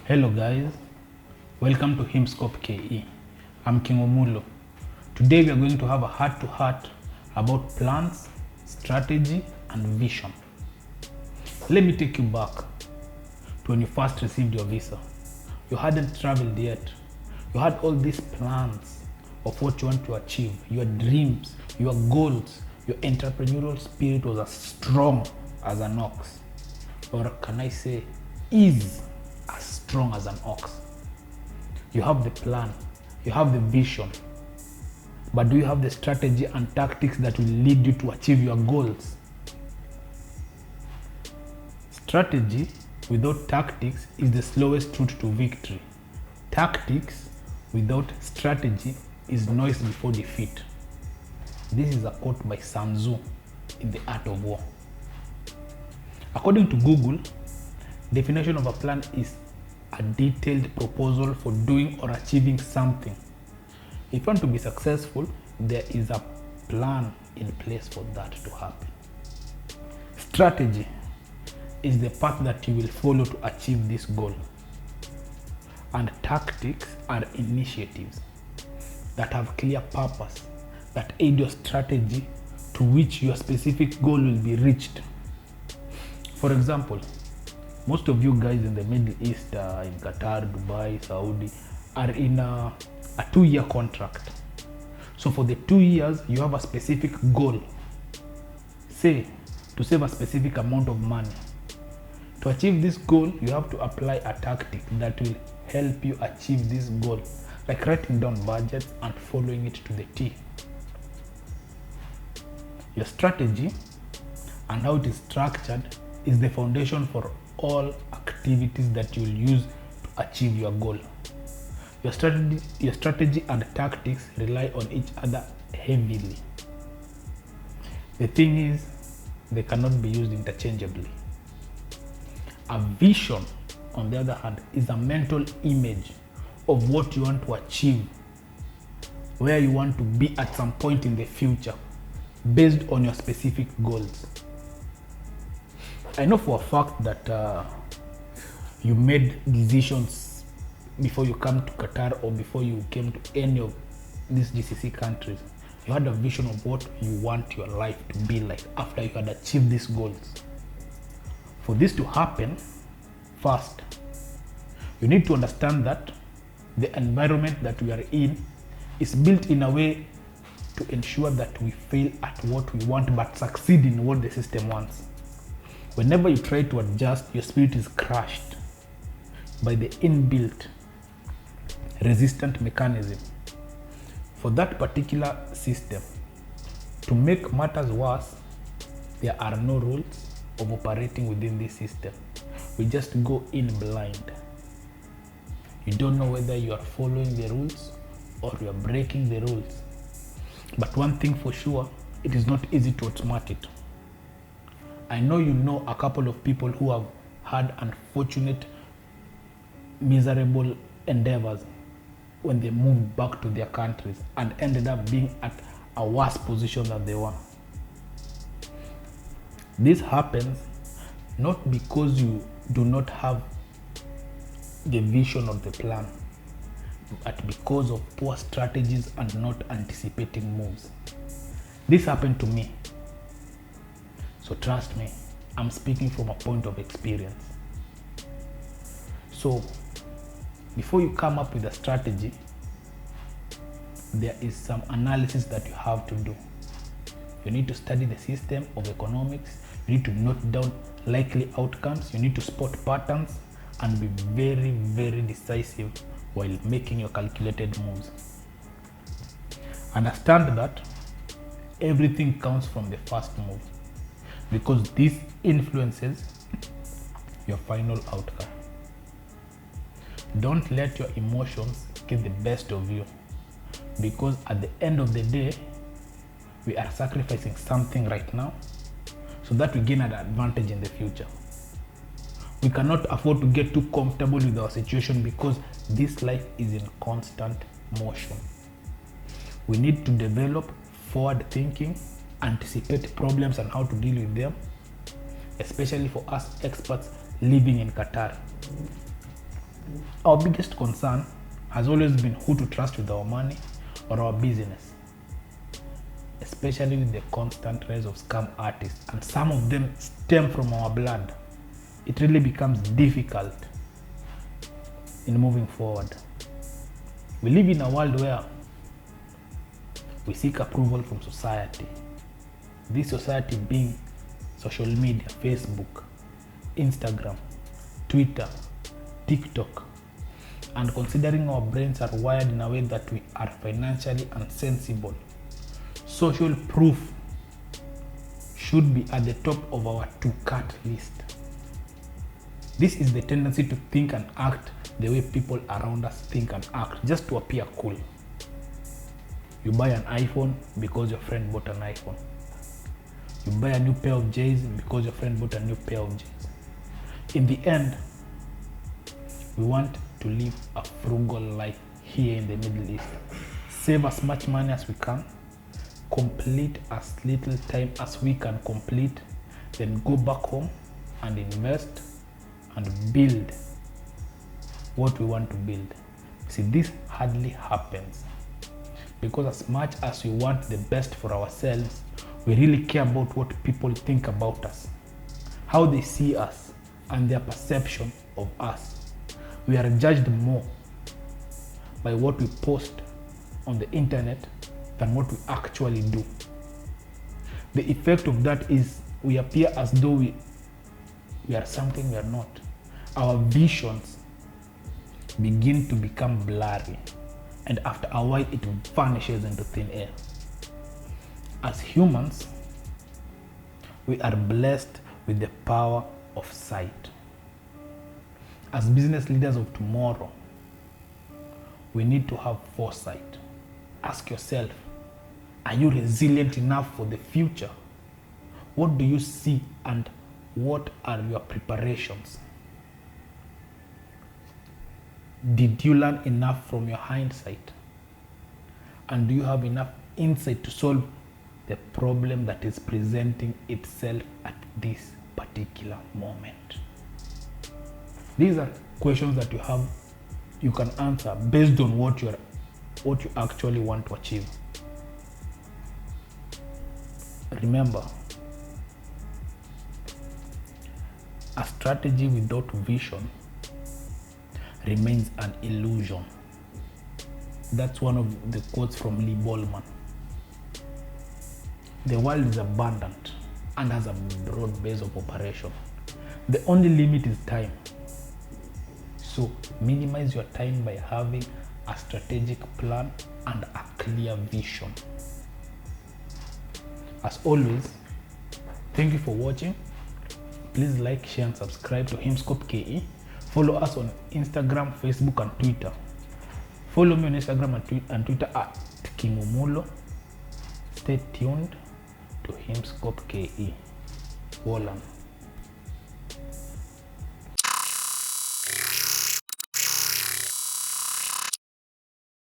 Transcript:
Hello guys, welcome to Himscope KE. I'm King Omulo. Today we are going to have a heart-to-heart about plans, strategy and vision. Let me take you back to when you first received your visa. You hadn't traveled yet. You had all these plans of what you want to achieve, your dreams, your goals. Your entrepreneurial spirit was as strong as an ox. Or can I say, is as strong as an ox. You have the plan, you have the vision, but do you have the strategy and tactics that will lead you to achieve your goals? Strategy without tactics is the slowest route to victory. Tactics without strategy is noise before defeat. This is a quote by Sun Tzu in The Art of War. According to Google, definition of a plan is a detailed proposal for doing or achieving something. If you want to be successful, there is a plan in place for that to happen. Strategy is the path that you will follow to achieve this goal. And tactics are initiatives that have clear purpose, that aid your strategy to which your specific goal will be reached. For example, most of you guys in the Middle East, in Qatar, Dubai, Saudi, are in a 2-year contract. So for the 2 years, you have a specific goal. Say, to save a specific amount of money. To achieve this goal, you have to apply a tactic that will help you achieve this goal, like writing down budgets and following it to the T. Your strategy and how it is structured is the foundation for all activities that you will use to achieve your goal. Your strategy and tactics rely on each other heavily. The thing is, they cannot be used interchangeably. A vision, on the other hand, is a mental image of what you want to achieve, where you want to be at some point in the future, based on your specific goals. I know for a fact that you made decisions before you come to Qatar or before you came to any of these GCC countries. You had a vision of what you want your life to be like after you had achieved these goals. For this to happen, first, you need to understand that the environment that we are in is built in a way to ensure that we fail at what we want but succeed in what the system wants. Whenever you try to adjust, your spirit is crushed by the inbuilt resistant mechanism for that particular system. To make matters worse, there are no rules of operating within this system. We just go in blind. You don't know whether you are following the rules or you are breaking the rules. But one thing for sure, it is not easy to outsmart it. I know you know a couple of people who have had unfortunate, miserable endeavors when they moved back to their countries and ended up being at a worse position than they were. This happens not because you do not have the vision or the plan, but because of poor strategies and not anticipating moves. This happened to me. So trust me, I'm speaking from a point of experience. So before you come up with a strategy, there is some analysis that you have to do. You need to study the system of economics. You need to note down likely outcomes. You need to spot patterns and be very, very decisive while making your calculated moves. Understand that everything counts from the first move, because this influences your final outcome. Don't let your emotions get the best of you, because at the end of the day, we are sacrificing something right now so that we gain an advantage in the future. We cannot afford to get too comfortable with our situation because this life is in constant motion. We need to develop forward thinking, anticipate problems and how to deal with them, especially for us experts living in Qatar. Our biggest concern has always been who to trust with our money or our business, especially with the constant rise of scam artists, and some of them stem from our blood. It really becomes difficult in moving forward. We live in a world where we seek approval from society. This society being social media, Facebook, Instagram, Twitter, TikTok. And considering our brains are wired in a way that we are financially unsensible, social proof should be at the top of our to-cut list. This is the tendency to think and act the way people around us think and act, just to appear cool. You buy an iPhone because your friend bought an iPhone. You buy a new pair of J's because your friend bought a new pair of J's. In the end, we want to live a frugal life here in the Middle East. Save as much money as we can, complete as little time as we can complete, then go back home and invest and build what we want to build. See, this hardly happens because as much as we want the best for ourselves, we really care about what people think about us, how they see us, and their perception of us. We are judged more by what we post on the internet than what we actually do. The effect of that is we appear as though we are something we are not. Our visions begin to become blurry, and after a while it vanishes into thin air. As humans, we are blessed with the power of sight. As business leaders of tomorrow, we need to have foresight. Ask yourself, are you resilient enough for the future? What do you see and what are your preparations? Did you learn enough from your hindsight? And do you have enough insight to solve the problem that is presenting itself at this particular moment? These are questions that you can answer based on what you actually want to achieve. Remember, a strategy without vision remains an illusion. That's one of the quotes from Lee Bolman. The world is abundant and has a broad base of operation. The only limit is time. So minimize your time by having a strategic plan and a clear vision. As always, thank you for watching. Please like, share, and subscribe to Himscope KE. Follow us on Instagram, Facebook, and Twitter. Follow me on Instagram and Twitter at Kingumulo. Stay tuned to Himscope KE. Wallam.